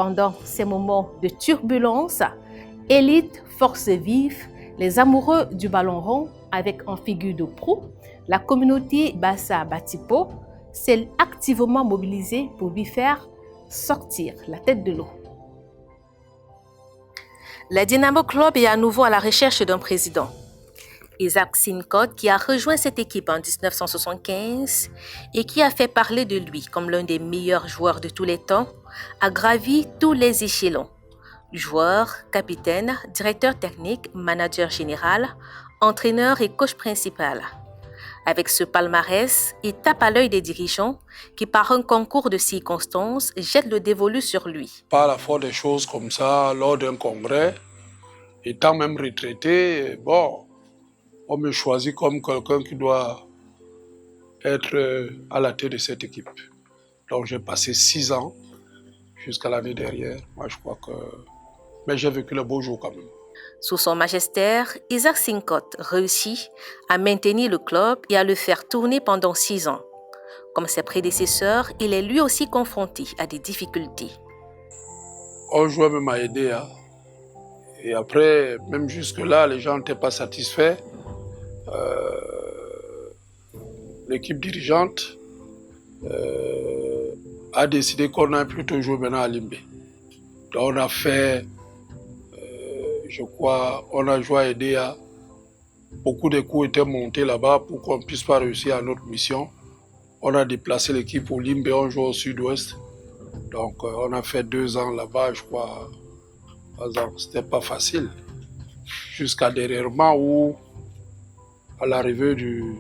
Pendant ces moments de turbulence, élite, force vive, les amoureux du ballon rond avec en figure de proue, la communauté Bassa Batipo s'est activement mobilisée pour lui faire sortir la tête de l'eau. Le Dynamo Club est à nouveau à la recherche d'un président. Isaac Sinkot, qui a rejoint cette équipe en 1975 et qui a fait parler de lui comme l'un des meilleurs joueurs de tous les temps, a gravi tous les échelons. Joueur, capitaine, directeur technique, manager général, entraîneur et coach principal. Avec ce palmarès, il tape à l'œil des dirigeants qui, par un concours de circonstances, jettent le dévolu sur lui. Par la force des choses comme ça, lors d'un congrès, étant même retraité, on me choisit comme quelqu'un qui doit être à la tête de cette équipe. Donc j'ai passé 6 ans jusqu'à l'année dernière. Moi je crois que... Mais j'ai vécu le beau jour quand même. Sous son magistère, Isaac Sinkot réussit à maintenir le club et à le faire tourner pendant 6 ans. Comme ses prédécesseurs, il est lui aussi confronté à des difficultés. On jouait même à aider. Et après, même jusque-là, les gens n'étaient pas satisfaits. L'équipe dirigeante a décidé qu'on a plutôt joué maintenant à Limbe. Donc on a fait, je crois, on a joué à Edea. Beaucoup de coups étaient montés là-bas pour qu'on ne puisse pas réussir à notre mission. On a déplacé l'équipe au Limbe, on joue au sud-ouest. Donc on a fait 2 ans là-bas, je crois. C'était pas facile. Jusqu'à dernièrement où, à l'arrivée du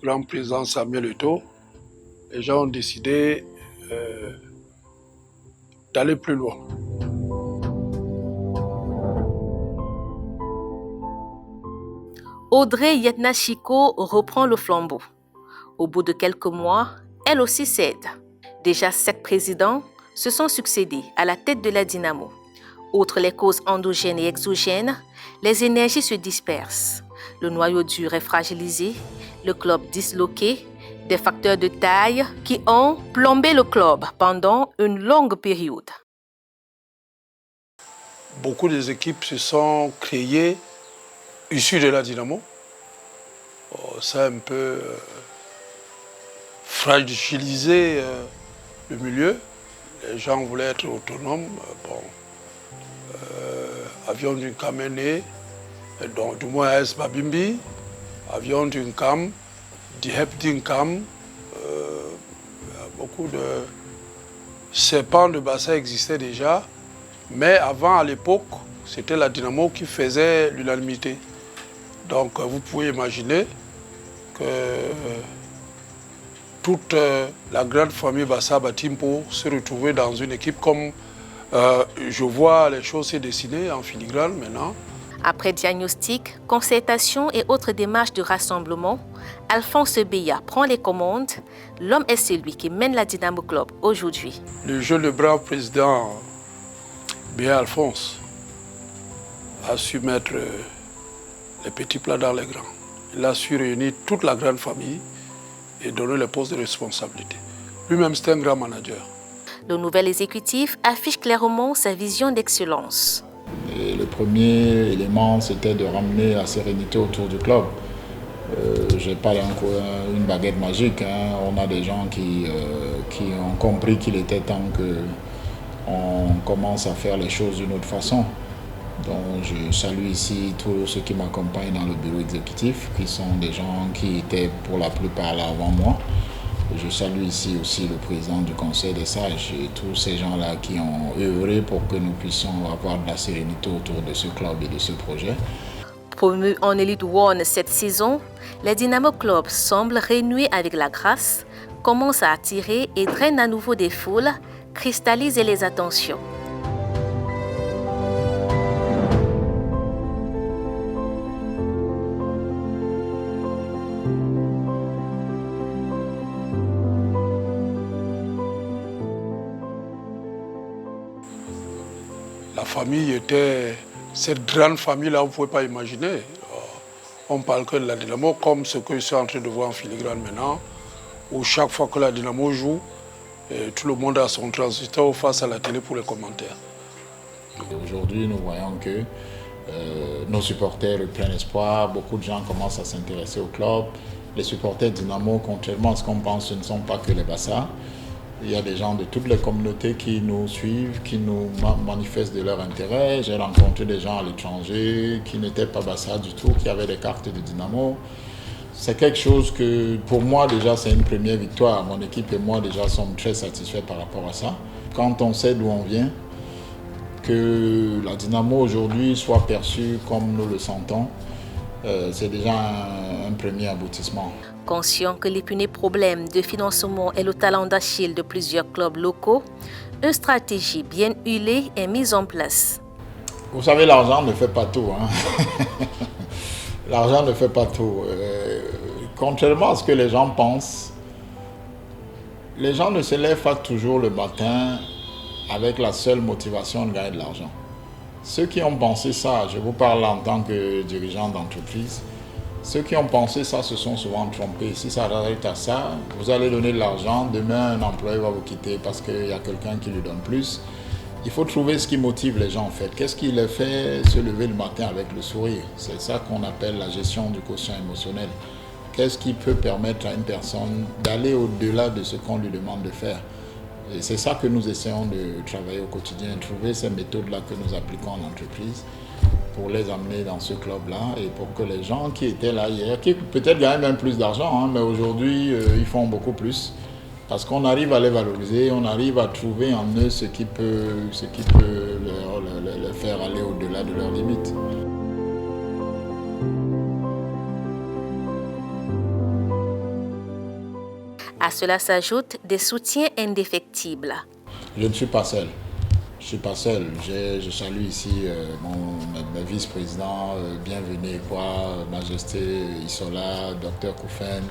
grand président Samuel Eto'o, les gens ont décidé d'aller plus loin. Audrey Yetna-Chiko reprend le flambeau. Au bout de quelques mois, elle aussi cède. Déjà 7 présidents se sont succédés à la tête de la Dynamo. Outre les causes endogènes et exogènes, les énergies se dispersent. Le noyau dur est fragilisé, le club disloqué, des facteurs de taille qui ont plombé le club pendant une longue période. Beaucoup des équipes se sont créées issues de la Dynamo. Ça a un peu fragilisé le milieu. Les gens voulaient être autonomes. Avion d'une Kamene, donc du moins S Babimbi, avion d'une Kam, Dihep d'une Kam, beaucoup de serpents de bassin existaient déjà, mais avant, à l'époque, c'était la Dynamo qui faisait l'unanimité. Donc vous pouvez imaginer que toute la grande famille Bassa Batimpo se retrouvait dans une équipe comme je vois les choses se dessiner en filigrane maintenant. Après diagnostic, concertation et autres démarches de rassemblement, Alphonse Beya prend les commandes. L'homme est celui qui mène la Dynamo Club aujourd'hui. Le jeune brave président Beya Alphonse a su mettre les petits plats dans les grands. Il a su réunir toute la grande famille et donner les postes de responsabilité. Lui-même, c'est un grand manager. Le nouvel exécutif affiche clairement sa vision d'excellence. Et le premier élément, c'était de ramener la sérénité autour du club. Je n'ai pas encore une baguette magique. On a des gens qui ont compris qu'il était temps qu'on commence à faire les choses d'une autre façon. Donc je salue ici tous ceux qui m'accompagnent dans le bureau exécutif, qui sont des gens qui étaient pour la plupart là avant moi. Je salue ici aussi le président du Conseil des sages et tous ces gens-là qui ont œuvré pour que nous puissions avoir de la sérénité autour de ce club et de ce projet. Promu en Elite One cette saison, le Dynamo Club semble renouer avec la grâce, commence à attirer et draine à nouveau des foules, cristallise les attentions. La famille était cette grande famille-là, vous ne pouvez pas imaginer. On parle que de la Dynamo comme ce que je suis en train de voir en filigrane maintenant, où chaque fois que la Dynamo joue, Et tout le monde a son transistor face à la télé pour les commentaires. Aujourd'hui, nous voyons que nos supporters reprennent espoir, beaucoup de gens commencent à s'intéresser au club. Les supporters Dynamo, contrairement à ce qu'on pense, ce ne sont pas que les Bassa. Il y a des gens de toutes les communautés qui nous suivent, qui nous manifestent de leur intérêt. J'ai rencontré des gens à l'étranger qui n'étaient pas Bassa du tout, qui avaient des cartes de Dynamo. C'est quelque chose que, pour moi, déjà, c'est une première victoire. Mon équipe et moi, déjà, sommes très satisfaits par rapport à ça. Quand on sait d'où on vient, que la Dynamo aujourd'hui soit perçue comme nous le sentons, c'est déjà un premier aboutissement. Conscient que l'épineux problème de financement est le talent d'Achille de plusieurs clubs locaux, une stratégie bien huilée est mise en place. Vous savez, l'argent ne fait pas tout. Hein? L'argent ne fait pas tout. Contrairement à ce que les gens pensent, les gens ne se lèvent pas toujours le matin avec la seule motivation de gagner de l'argent. Ceux qui ont pensé ça, je vous parle en tant que dirigeant d'entreprise, ceux qui ont pensé ça se sont souvent trompés. Si ça arrive à ça, vous allez donner de l'argent, demain un employé va vous quitter parce qu'il y a quelqu'un qui lui donne plus. Il faut trouver ce qui motive les gens en fait. Qu'est-ce qui les fait se lever le matin avec le sourire? C'est ça qu'on appelle la gestion du quotient émotionnel. Qu'est-ce qui peut permettre à une personne d'aller au-delà de ce qu'on lui demande de faire? Et c'est ça que nous essayons de travailler au quotidien, trouver ces méthodes-là que nous appliquons en entreprise pour les amener dans ce club-là et pour que les gens qui étaient là hier, qui peut-être gagnent même plus d'argent, hein, mais aujourd'hui, ils font beaucoup plus. Parce qu'on arrive à les valoriser, on arrive à trouver en eux ce qui peut les faire aller au-delà de leurs limites. À cela s'ajoutent des soutiens indéfectibles. Je ne suis pas seul. Je ne suis pas seul. Je salue ici mes vice-présidents, bienvenue, Majesté Isola, Dr Koufen,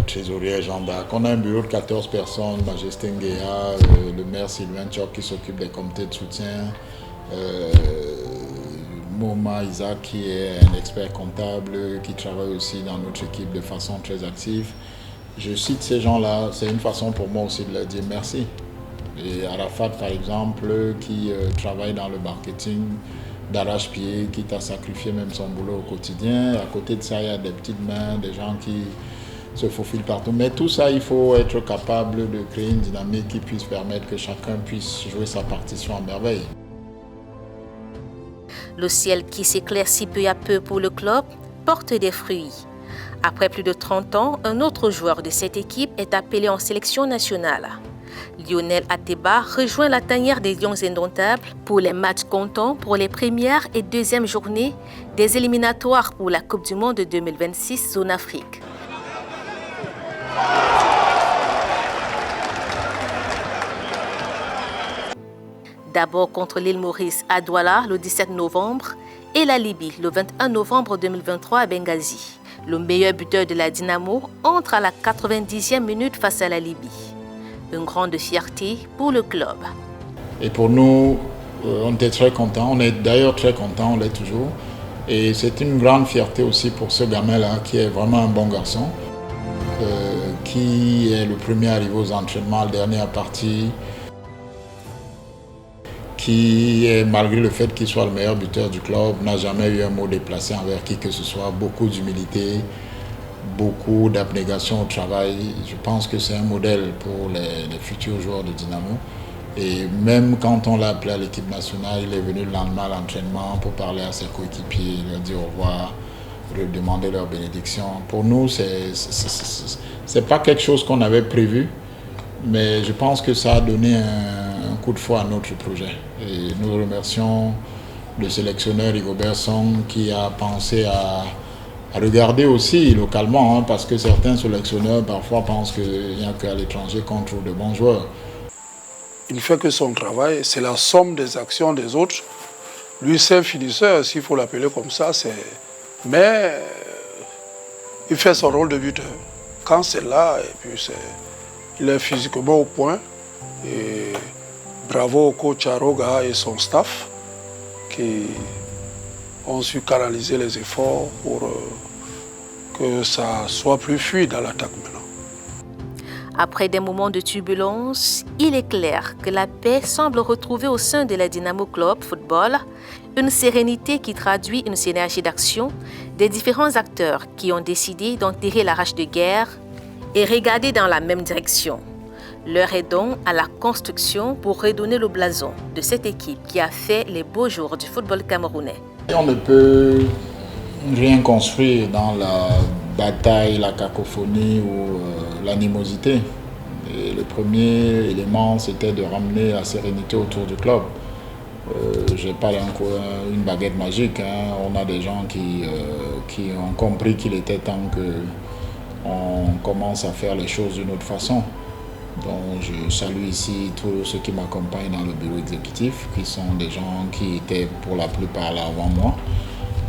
trésorier Jean d'Arc. On a un bureau de 14 personnes, Majesté Nguea, le maire Sylvain Tchok qui s'occupe des comités de soutien, Moma Isaac qui est un expert comptable, qui travaille aussi dans notre équipe de façon très active. Je cite ces gens-là, c'est une façon pour moi aussi de leur dire merci. Et Arafat, par exemple, qui travaille dans le marketing d'arrache-pied, qui t'a sacrifié même son boulot au quotidien. À côté de ça, il y a des petites mains, des gens qui se faufilent partout. Mais tout ça, il faut être capable de créer une dynamique qui puisse permettre que chacun puisse jouer sa partition à merveille. Le ciel qui s'éclaircit peu à peu pour le club porte des fruits. Après plus de 30 ans, un autre joueur de cette équipe est appelé en sélection nationale. Lionel Ateba rejoint la tanière des Lions indomptables pour les matchs comptants pour les premières et deuxièmes journées des éliminatoires pour la Coupe du Monde 2026 Zone Afrique. D'abord contre l'île Maurice à Douala le 17 novembre et la Libye le 21 novembre 2023 à Benghazi. Le meilleur buteur de la Dynamo entre à la 90e minute face à la Libye. Une grande fierté pour le club. Et pour nous, on était très contents. On est d'ailleurs très contents, on l'est toujours. Et c'est une grande fierté aussi pour ce gamin-là qui est vraiment un bon garçon, qui est le premier arrivé aux entraînements, le dernier à partir, qui, malgré le fait qu'il soit le meilleur buteur du club, n'a jamais eu un mot déplacé envers qui que ce soit, beaucoup d'humilité, beaucoup d'abnégation au travail. Je pense que c'est un modèle pour les futurs joueurs de Dynamo. Et même quand on l'a appelé à l'équipe nationale, il est venu le lendemain à l'entraînement pour parler à ses coéquipiers, leur dire au revoir, leur demander leur bénédiction. Pour nous, c'est pas quelque chose qu'on avait prévu, mais je pense que ça a donné un coup de foi à notre projet. Et nous remercions le sélectionneur Rigobert Song qui a pensé à regarder aussi localement, hein, parce que certains sélectionneurs parfois pensent qu'il n'y a qu'à l'étranger qu'on trouve de bons joueurs. Il fait que son travail, c'est la somme des actions des autres. Lui, c'est un finisseur, s'il faut l'appeler comme ça, mais il fait son rôle de buteur. Quand c'est là, et puis il est physiquement au point. Et bravo au coach Aroga et son staff qui ont su canaliser les efforts pour que ça soit plus fluide dans l'attaque maintenant. Après des moments de turbulence, il est clair que la paix semble retrouver au sein de la Dynamo Club Football une sérénité qui traduit une synergie d'action des différents acteurs qui ont décidé d'enterrer la rage de guerre et regarder dans la même direction. L'heure est donc à la construction pour redonner le blason de cette équipe qui a fait les beaux jours du football camerounais. On ne peut rien construire dans la bataille, la cacophonie ou l'animosité. Et le premier élément, c'était de ramener la sérénité autour du club. Je n'ai pas encore une baguette magique. On a des gens qui ont compris qu'il était temps qu'on commence à faire les choses d'une autre façon. Donc je salue ici tous ceux qui m'accompagnent dans le bureau exécutif, qui sont des gens qui étaient pour la plupart là avant moi.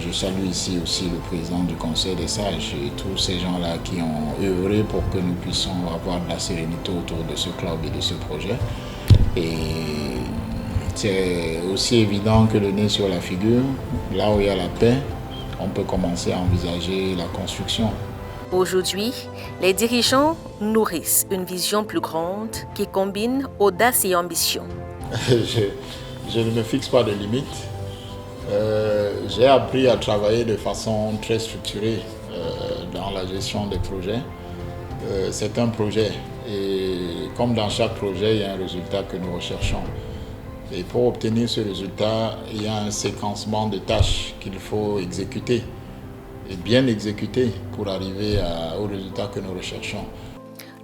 Je salue ici aussi le président du Conseil des sages et tous ces gens-là qui ont œuvré pour que nous puissions avoir de la sérénité autour de ce club et de ce projet. Et c'est aussi évident que le nez sur la figure, là où il y a la paix, on peut commencer à envisager la construction. Aujourd'hui, les dirigeants nourrissent une vision plus grande qui combine audace et ambition. Je ne me fixe pas de limites. J'ai appris à travailler de façon très structurée dans la gestion des projets. C'est un projet et comme dans chaque projet, il y a un résultat que nous recherchons. Et pour obtenir ce résultat, il y a un séquencement de tâches qu'il faut exécuter et bien exécuter pour arriver au résultat que nous recherchons.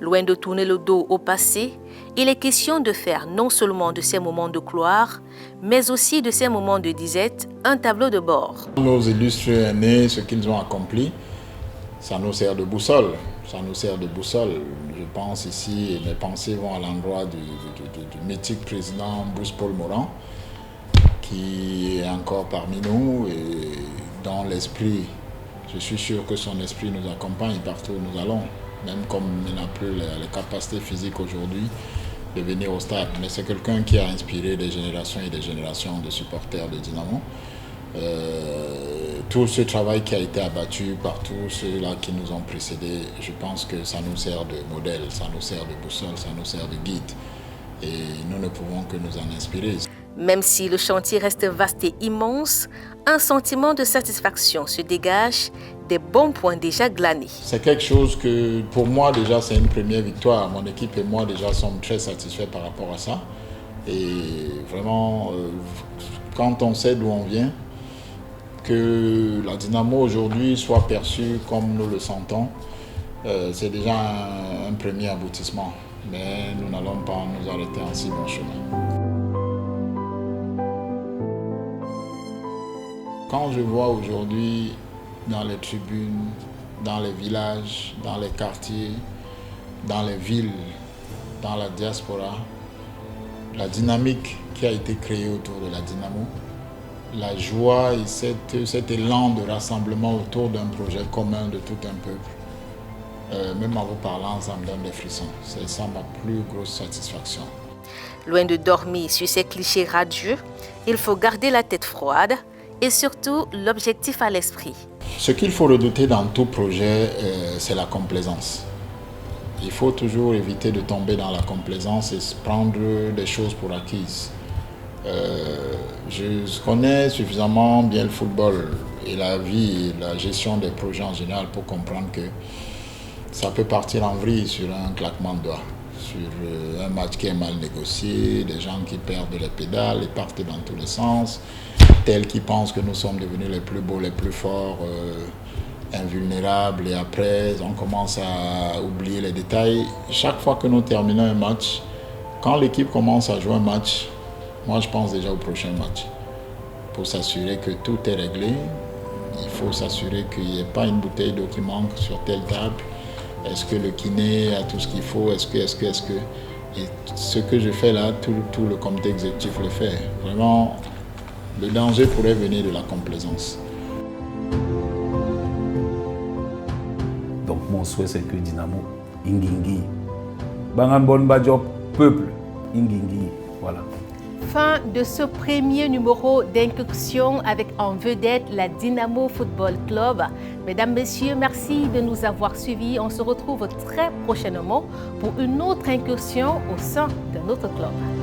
Loin de tourner le dos au passé, il est question de faire non seulement de ces moments de gloire, mais aussi de ces moments de disette un tableau de bord. Nos illustres aînés, ce qu'ils ont accompli, ça nous sert de boussole. Ça nous sert de boussole. Je pense ici, et mes pensées vont à l'endroit du mythique président Bruce-Paul Morand, qui est encore parmi nous et dont l'esprit, je suis sûr que son esprit nous accompagne partout où nous allons, même comme il n'a plus les capacités physiques aujourd'hui de venir au stade. Mais c'est quelqu'un qui a inspiré des générations et des générations de supporters de Dynamo. Tout ce travail qui a été abattu par tous ceux-là qui nous ont précédés, je pense que ça nous sert de modèle, ça nous sert de boussole, ça nous sert de guide. Et nous ne pouvons que nous en inspirer. Même si le chantier reste vaste et immense, un sentiment de satisfaction se dégage des bons points déjà glanés. C'est quelque chose que, pour moi, déjà, c'est une première victoire. Mon équipe et moi, déjà, sommes très satisfaits par rapport à ça. Et vraiment, quand on sait d'où on vient, que la Dynamo aujourd'hui soit perçue comme nous le sentons, c'est déjà un premier aboutissement. Mais nous n'allons pas nous arrêter en si bon chemin. Quand je vois aujourd'hui dans les tribunes, dans les villages, dans les quartiers, dans les villes, dans la diaspora, la dynamique qui a été créée autour de la Dynamo, la joie et cet élan de rassemblement autour d'un projet commun de tout un peuple, même en vous parlant, ça me donne des frissons. C'est ça ma plus grosse satisfaction. Loin de dormir sur ces clichés radieux, il faut garder la tête froide et surtout l'objectif à l'esprit. Ce qu'il faut redouter dans tout projet, c'est la complaisance. Il faut toujours éviter de tomber dans la complaisance et prendre des choses pour acquises. Je connais suffisamment bien le football et la vie et la gestion des projets en général pour comprendre que ça peut partir en vrille sur un claquement de doigts, sur un match qui est mal négocié, des gens qui perdent les pédales et partent dans tous les sens, tels qui pensent que nous sommes devenus les plus beaux, les plus forts, invulnérables, et après on commence à oublier les détails. Chaque fois que nous terminons un match, quand l'équipe commence à jouer un match, moi je pense déjà au prochain match. Pour s'assurer que tout est réglé, il faut s'assurer qu'il n'y ait pas une bouteille d'eau qui manque sur telle table. Est-ce que le kiné a tout ce qu'il faut? Est-ce que... Et ce que je fais là, tout le comité exécutif le fait. Vraiment, le danger pourrait venir de la complaisance. Donc mon souhait c'est que Dynamo, Ingingi, Bangan Bon Bajop, peuple, Ingingi, voilà. fin de ce premier numéro d'Incursion avec en vedette la Dynamo Football Club. Mesdames, Messieurs, merci de nous avoir suivis. On se retrouve très prochainement pour une autre incursion au sein de notre club.